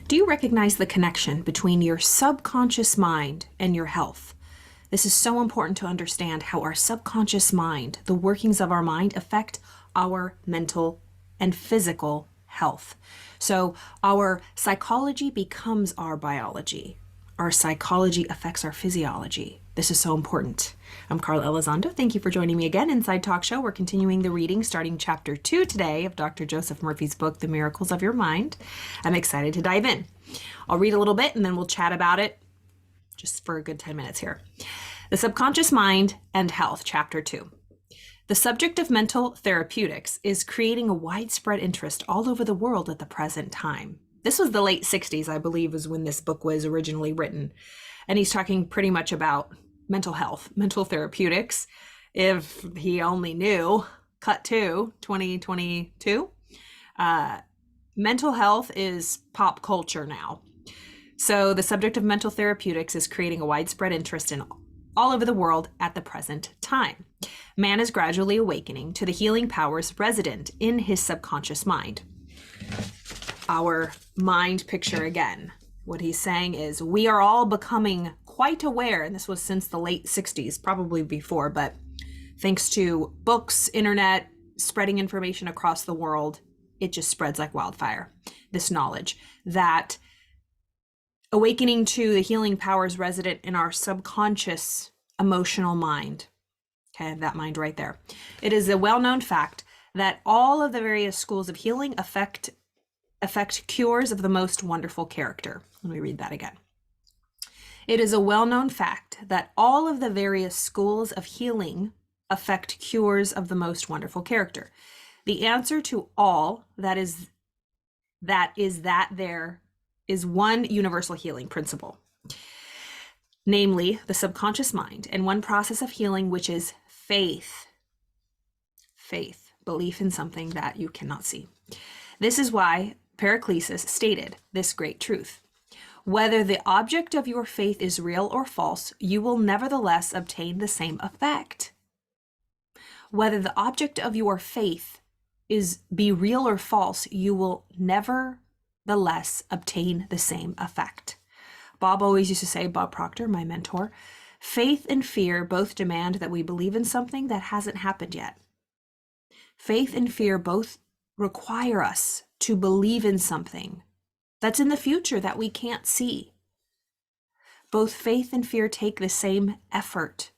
Do you recognize the connection between your subconscious mind and your health? This is so important to understand how our subconscious mind, the workings of our mind, affect our mental and physical health. So our psychology becomes our biology. Our psychology affects our physiology. This is so important. I'm Carla Elizondo. Thank you for joining me again Inside Talk Show. We're continuing the reading, starting chapter 2 today of Dr. Joseph Murphy's book, The Miracles of Your Mind. I'm excited to dive in. I'll read a little bit and then we'll chat about it just for a good 10 minutes here. The Subconscious Mind and Health, Chapter 2. The subject of mental therapeutics is creating a widespread interest all over the world at the present time. This was the late 60s, I believe, is when this book was originally written. And he's talking pretty much about mental health, mental therapeutics. If he only knew, cut to 2022. Mental health is pop culture now. So the subject of mental therapeutics is creating a widespread interest in all over the world at the present time. Man is gradually awakening to the healing powers resident in his subconscious mind. Our mind picture again. What he's saying is we are all becoming quite aware, and this was since the late 60s, probably before, but thanks to books, internet, spreading information across the world, it just spreads like wildfire. This knowledge that awakening to the healing powers resident in our subconscious emotional mind. Okay, that mind right there. It is a well-known fact that all of the various schools of healing affect cures of the most wonderful character. Let me read that again. It is a well-known fact that all of the various schools of healing affect cures of the most wonderful character. The answer to all that is that there is one universal healing principle, namely the subconscious mind, and one process of healing, which is faith. Faith, belief in something that you cannot see. This is why Paracelsus stated this great truth. Whether the object of your faith is real or false, you will nevertheless obtain the same effect. Whether the object of your faith be real or false, you will nevertheless obtain the same effect. Bob always used to say, Bob Proctor, my mentor, faith and fear both demand that we believe in something that hasn't happened yet. Faith and fear both require us to believe in something that's in the future that we can't see. Both faith and fear take the same effort,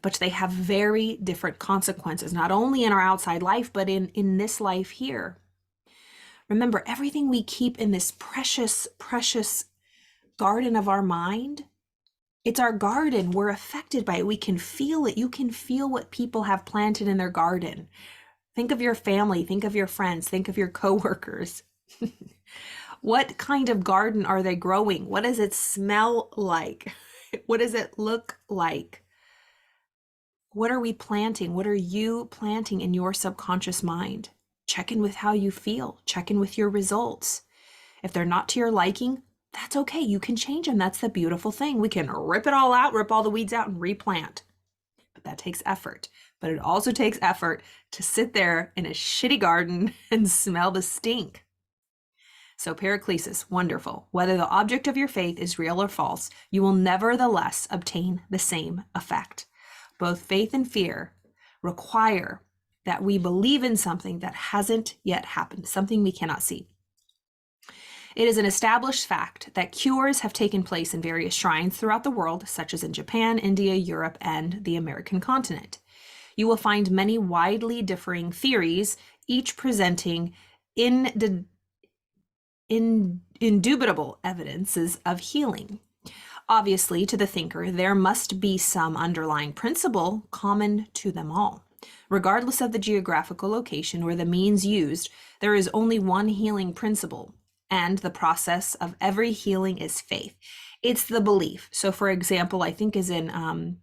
but they have very different consequences, not only in our outside life, but in this life here. Remember, everything we keep in this precious, precious garden of our mind, it's our garden. We're affected by it. We can feel it. You can feel what people have planted in their garden. Think of your family, think of your friends, think of your coworkers. What kind of garden are they growing? What does it smell like? What does it look like? What are we planting? What are you planting in your subconscious mind? Check in with how you feel. Check in with your results. If they're not to your liking, that's okay. You can change them. That's the beautiful thing. We can rip it all out, rip all the weeds out and replant. But that takes effort. But it also takes effort to sit there in a shitty garden and smell the stink. So Paracelsus, wonderful. Whether the object of your faith is real or false, you will nevertheless obtain the same effect. Both faith and fear require that we believe in something that hasn't yet happened, something we cannot see. It is an established fact that cures have taken place in various shrines throughout the world, such as in Japan, India, Europe, and the American continent. You will find many widely differing theories, each presenting indubitable evidences of healing. Obviously, to the thinker, there must be some underlying principle common to them all. Regardless of the geographical location or the means used, there is only one healing principle, and the process of every healing is faith. It's the belief. So, for example, I think is in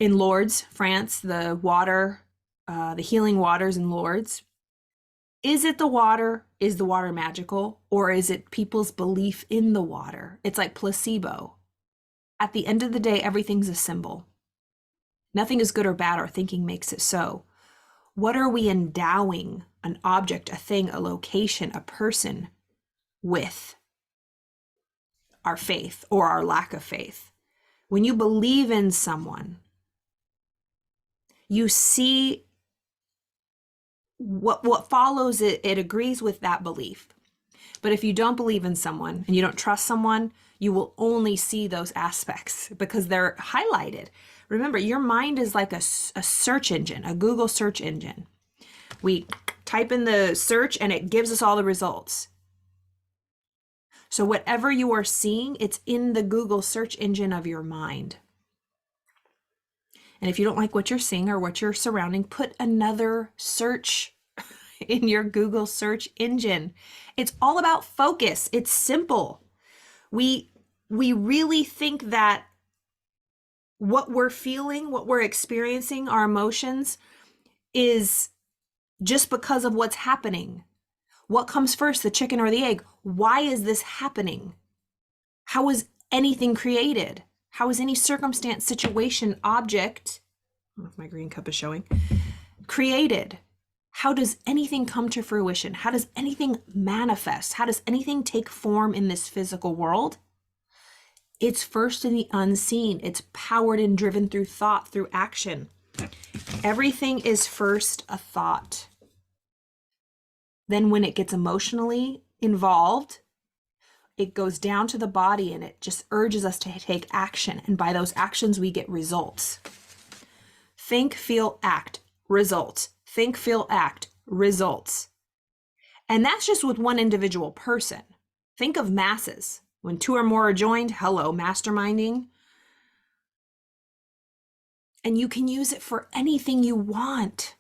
Lourdes, France, the water, the healing waters in Lourdes. Is it the water? Is the water magical? Or is it people's belief in the water? It's like placebo. At the end of the day, everything's a symbol. Nothing is good or bad. Our thinking makes it so. What are we endowing an object, a thing, a location, a person with our faith or our lack of faith. When you believe in someone, you see what follows it, it agrees with that belief. But if you don't believe in someone and you don't trust someone, you will only see those aspects because they're highlighted. Remember, your mind is like a search engine, a Google search engine. We type in the search and it gives us all the results. So whatever you are seeing, it's in the Google search engine of your mind. And if you don't like what you're seeing or what you're surrounding, put another search in your Google search engine. It's all about focus. It's simple. We really think that what we're feeling, what we're experiencing, our emotions, is just because of what's happening. What comes first, the chicken or the egg? Why is this happening? How is anything created? How is any circumstance, situation, object, I don't know if my green cup is showing, created? How does anything come to fruition? How does anything manifest? How does anything take form in this physical world? It's first in the unseen. It's powered and driven through thought, through action. Everything is first a thought. Then when it gets emotionally involved, it goes down to the body and it just urges us to take action. And by those actions, we get results. Think, feel, act, results. Think, feel, act, results. And that's just with one individual person. Think of masses. When two or more are joined, hello, masterminding. And you can use it for anything you want.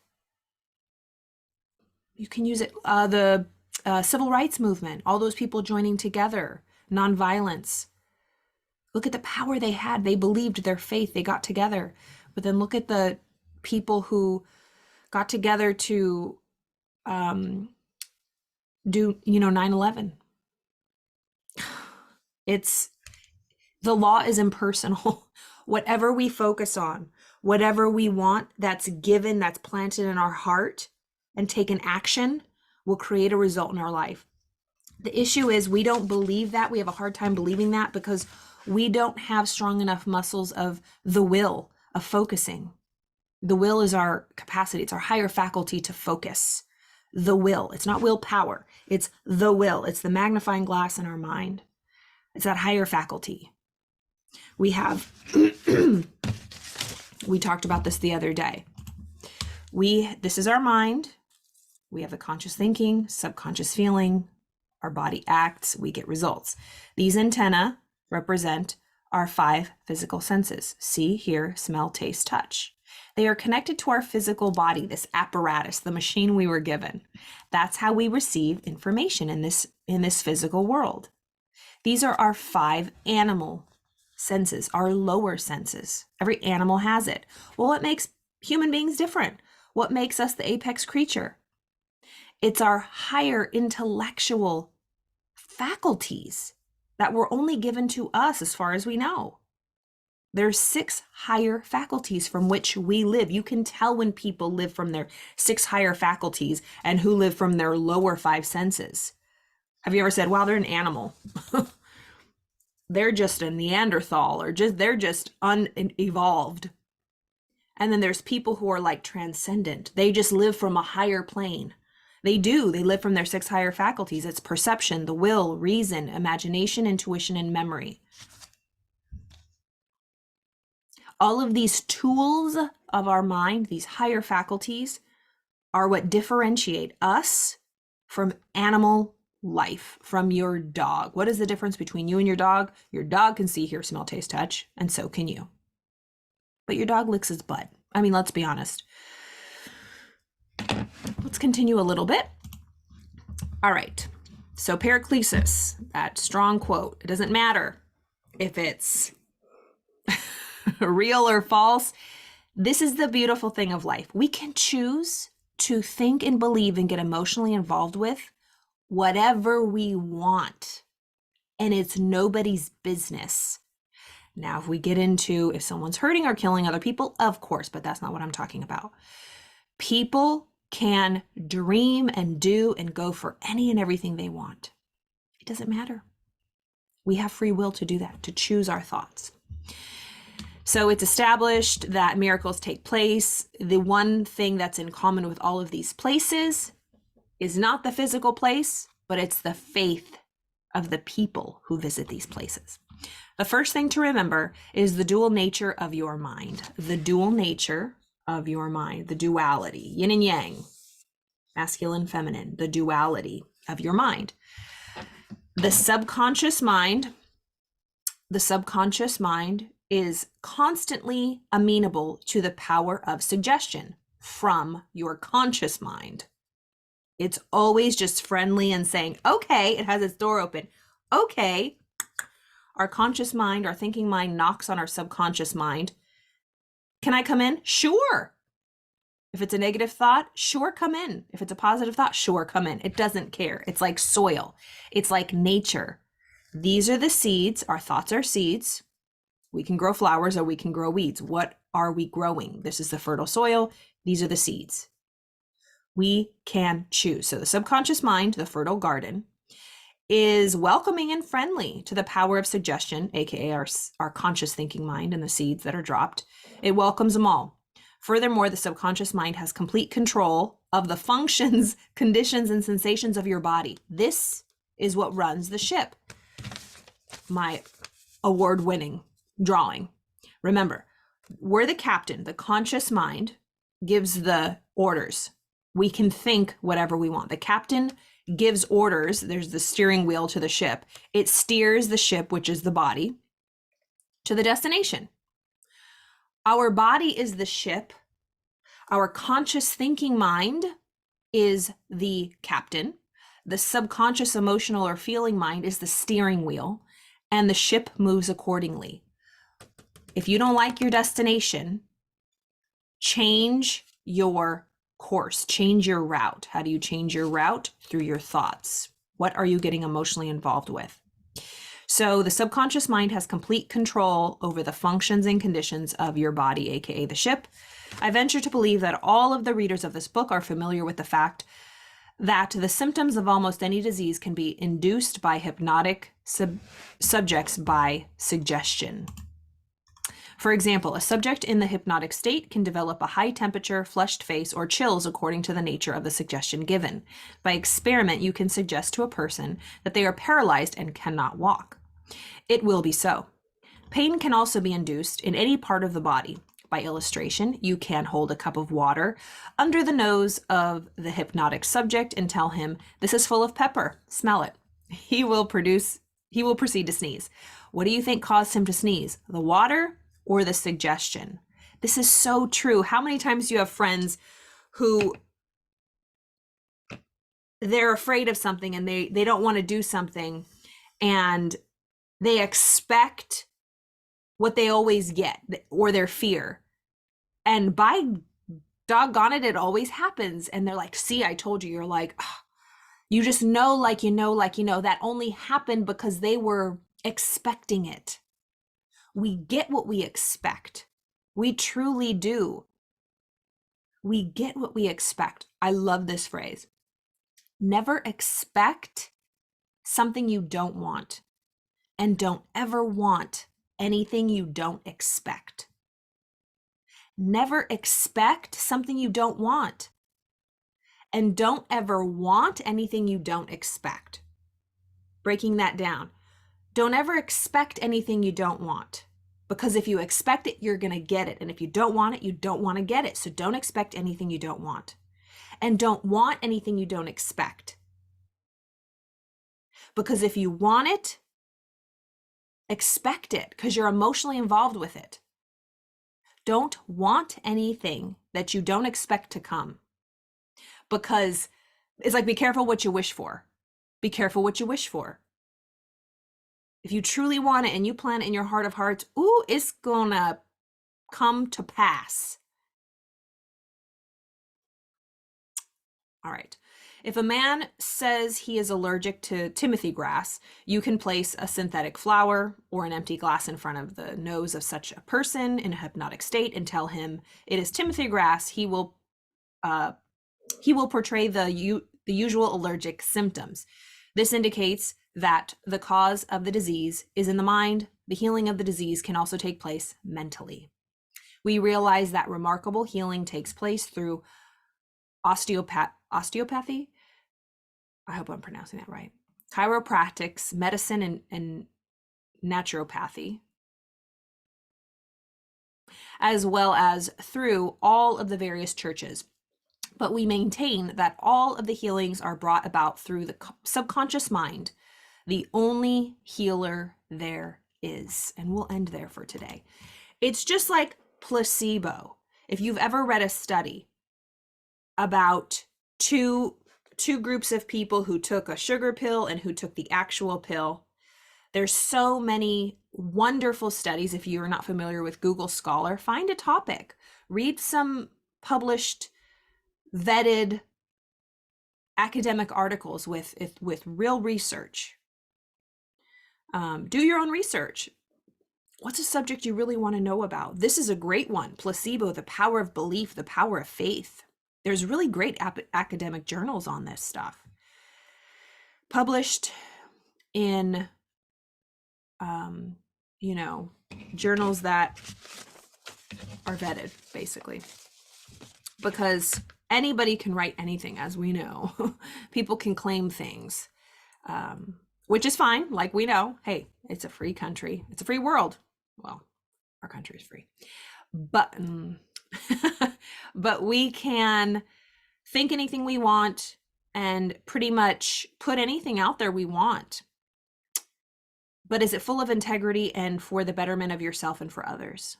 You can use it, the civil rights movement, all those people joining together, nonviolence. Look at the power they had. They believed their faith. They got together. But then look at the people who got together to do, 9/11. The law is impersonal. Whatever we focus on, whatever we want, that's given, that's planted in our heart and taken action, will create a result in our life. The issue is we don't believe that. We have a hard time believing that because we don't have strong enough muscles of the will, of focusing. The will is our capacity. It's our higher faculty to focus. The will. It's not willpower. It's the will. It's the magnifying glass in our mind. It's that higher faculty. We have, we talked about this the other day. This is our mind. We have the conscious thinking, subconscious feeling, our body acts, we get results. These antennae represent our 5 physical senses: see, hear, smell, taste, touch. They are connected to our physical body, this apparatus, the machine we were given. That's how we receive information in this physical world. These are our 5 animal senses, our lower senses. Every animal has it. Well, what makes human beings different? What makes us the apex creature? It's our higher intellectual faculties that were only given to us as far as we know. There's 6 higher faculties from which we live. You can tell when people live from their 6 higher faculties and who live from their lower 5 senses. Have you ever said, wow, they're an animal? They're just a Neanderthal, or they're just unevolved. And then there's people who are like transcendent. They just live from a higher plane. They live from their 6 higher faculties. It's perception, the will, reason, imagination, intuition, and memory. All of these tools of our mind, these higher faculties, are what differentiate us from animal life, from your dog. What is the difference between you and your dog? Your dog can see, hear, smell, taste, touch, and so can you. But your dog licks his butt. I mean, let's be honest. Let's continue a little bit. All right. So paraclesis, that strong quote, it doesn't matter if it's real or false. This is the beautiful thing of life. We can choose to think and believe and get emotionally involved with whatever we want, and it's nobody's business. Now, if we get into if someone's hurting or killing other people, of course, but that's not what I'm talking about. People can dream and do and go for any and everything they want. doesn't matter. We have free will to do that, to choose our thoughts. So it's established that miracles take place. The one thing that's in common with all of these places is not the physical place, but it's the faith of the people who visit these places. The first thing to remember is the dual nature of your mind. The dual nature of your mind, the duality, yin and yang, masculine, feminine, the duality of your mind. The subconscious mind is constantly amenable to the power of suggestion from your conscious mind. It's always just friendly and saying, okay, it has its door open. Okay, our conscious mind, our thinking mind knocks on our subconscious mind. Can I come in? Sure. If it's a negative thought, sure, come in. If it's a positive thought, sure, come in. It doesn't care. It's like soil. It's like nature. These are the seeds. Our thoughts are seeds. We can grow flowers or we can grow weeds. What are we growing? This is the fertile soil. These are the seeds. We can choose. So the subconscious mind, the fertile garden, is welcoming and friendly to the power of suggestion, aka our conscious thinking mind and the seeds that are dropped. It welcomes them all. Furthermore, the subconscious mind has complete control of the functions, conditions, and sensations of your body. This is what runs the ship. My award-winning drawing. Remember, we're the captain. The conscious mind gives the orders. We can think whatever we want. The captain gives orders. There's the steering wheel to the ship. It steers the ship, which is the body, to the destination. Our body is the ship. Our conscious thinking mind is the captain. The subconscious emotional or feeling mind is the steering wheel, and the ship moves accordingly. If you don't like your destination, change your course, change your route. How do you change your route? Through your thoughts. What are you getting emotionally involved with? So the subconscious mind has complete control over the functions and conditions of your body, aka the ship. I venture to believe that all of the readers of this book are familiar with the fact that the symptoms of almost any disease can be induced by hypnotic subjects by suggestion. For example, a subject in the hypnotic state can develop a high temperature, flushed face, or chills according to the nature of the suggestion given. By experiment, you can suggest to a person that they are paralyzed and cannot walk. It will be so. Pain can also be induced in any part of the body. By illustration, you can hold a cup of water under the nose of the hypnotic subject and tell him, "This is full of pepper, smell it." He will proceed to sneeze. What do you think caused him to sneeze? The water or the suggestion? This is so true. How many times do you have friends who they're afraid of something and they don't want to do something and they expect what they always get or their fear? And by doggone it, it always happens. And they're like, see, I told you. You're like, oh, you just know, like you know, that only happened because they were expecting it. We get what we expect. We truly do. We get what we expect. I love this phrase. Never expect something you don't want, and don't ever want anything you don't expect. Never expect something you don't want, and don't ever want anything you don't expect. Breaking that down. Don't ever expect anything you don't want, because if you expect it, you're going to get it. And if you don't want it, you don't want to get it. So don't expect anything you don't want, and don't want anything you don't expect. Because if you want it, expect it, because you're emotionally involved with it. Don't want anything that you don't expect to come, because it's like, be careful what you wish for. Be careful what you wish for. If you truly want it and you plan it in your heart of hearts, ooh, it's gonna come to pass. All right. If a man says he is allergic to Timothy grass, you can place a synthetic flower or an empty glass in front of the nose of such a person in a hypnotic state and tell him it is Timothy grass. He will portray the usual allergic symptoms. This indicates that the cause of the disease is in the mind. The healing of the disease can also take place mentally. We realize that remarkable healing takes place through osteopathy. I hope I'm pronouncing that right. Chiropractics, medicine, and naturopathy, as well as through all of the various churches. But we maintain that all of the healings are brought about through the subconscious mind, the only healer there is. And we'll end there for today. It's just like placebo. If you've ever read a study about two groups of people who took a sugar pill and who took the actual pill, there's so many wonderful studies. If you're not familiar with Google Scholar, find a topic, read some published, vetted academic articles with real research. Do your own research. What's a subject you really want to know about? This is a great one. Placebo, the power of belief, the power of faith. There's really great academic journals on this stuff. Published in, journals that are vetted, basically. Because anybody can write anything, as we know. People can claim things, which is fine. Like we know, hey, it's a free country. It's a free world. Well, our country is free. But, but we can think anything we want and pretty much put anything out there we want. But is it full of integrity and for the betterment of yourself and for others?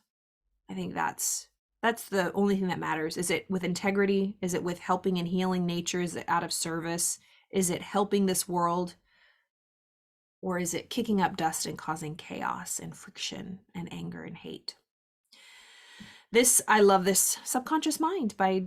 I think that's the only thing that matters. Is it with integrity? Is it with helping and healing nature? Is it out of service? Is it helping this world? Or is it kicking up dust and causing chaos and friction and anger and hate? I love this Subconscious Mind by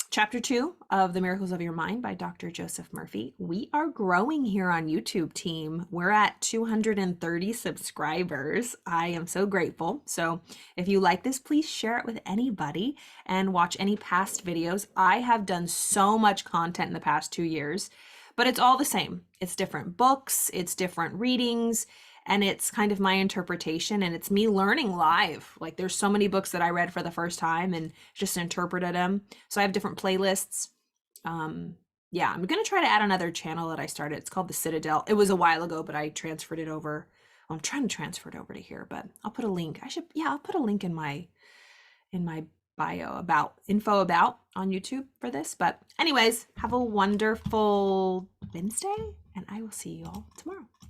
Chapter 2 of The Miracles of Your Mind by Dr. Joseph Murphy. We are growing here on YouTube, team. We're at 230 subscribers. I am so grateful. So if you like this, please share it with anybody and watch any past videos. I have done so much content in the past 2 years, but it's all the same. It's different books, it's different readings, and it's kind of my interpretation, and it's me learning live. Like there's so many books that I read for the first time and just interpreted them. So I have different playlists. Yeah, I'm going to try to add another channel that I started. It's called the Citadel. It was a while ago, but I transferred it over. I'm trying to transfer it over to here, but I'll put a link. I'll put a link in my bio info about on YouTube for this. But anyways, have a wonderful Wednesday, and I will see you all tomorrow.